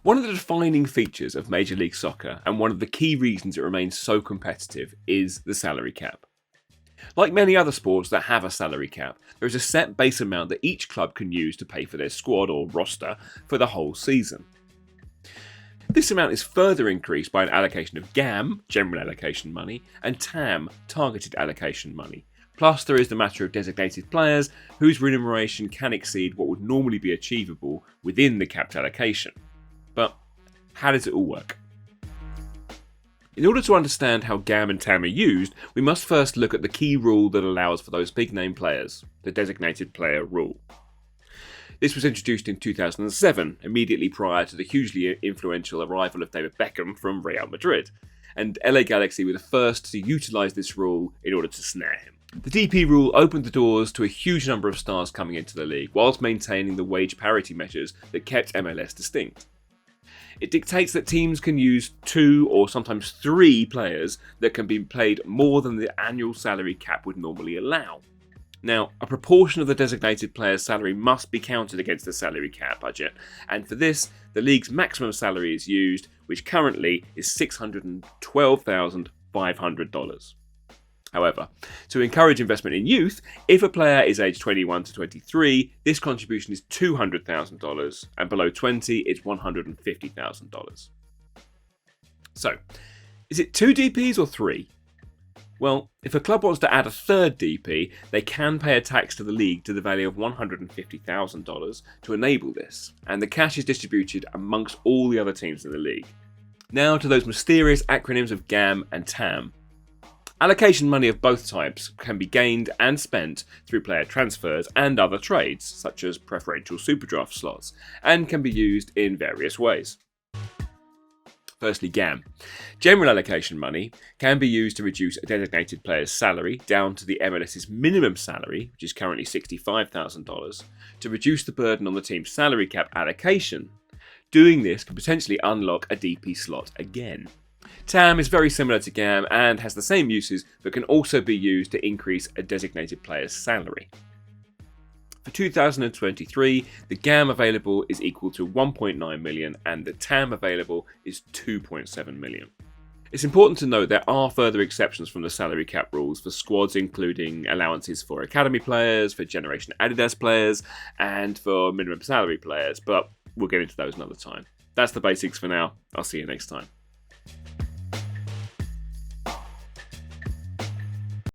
One of the defining features of Major League Soccer, and one of the key reasons it remains so competitive, is the salary cap. Like many other sports that have a salary cap, there is a set base amount that each club can use to pay for their squad or roster for the whole season. This amount is further increased by an allocation of GAM, general allocation money, and TAM, targeted allocation money. Plus, there is the matter of designated players whose remuneration can exceed what would normally be achievable within the capped allocation. But how does it all work? In order to understand how GAM and TAM are used, we must first look at the key rule that allows for those big name players, the designated player rule. This was introduced in 2007, immediately prior to the hugely influential arrival of David Beckham from Real Madrid, and LA Galaxy were the first to utilise this rule in order to snare him. The DP rule opened the doors to a huge number of stars coming into the league, whilst maintaining the wage parity measures that kept MLS distinct. It dictates that teams can use 2 or sometimes 3 players that can be paid more than the annual salary cap would normally allow. Now, a proportion of the designated player's salary must be counted against the salary cap budget, and for this, the league's maximum salary is used, which currently is $612,500. However, to encourage investment in youth, if a player is aged 21 to 23, this contribution is $200,000, and below 20, it's $150,000. So, is it 2 DPs or 3? Well, if a club wants to add a third DP, they can pay a tax to the league to the value of $150,000 to enable this, and the cash is distributed amongst all the other teams in the league. Now to those mysterious acronyms of GAM and TAM. Allocation money of both types can be gained and spent through player transfers and other trades, such as preferential superdraft slots, and can be used in various ways. Firstly, GAM. General allocation money can be used to reduce a designated player's salary down to the MLS's minimum salary, which is currently $65,000, to reduce the burden on the team's salary cap allocation. Doing this can potentially unlock a DP slot again. TAM is very similar to GAM and has the same uses, but can also be used to increase a designated player's salary. For 2023, the GAM available is equal to 1.9 million and the TAM available is 2.7 million. It's important to note there are further exceptions from the salary cap rules for squads, including allowances for academy players, for Generation Adidas players, and for minimum salary players, but we'll get into those another time. That's the basics for now. I'll see you next time.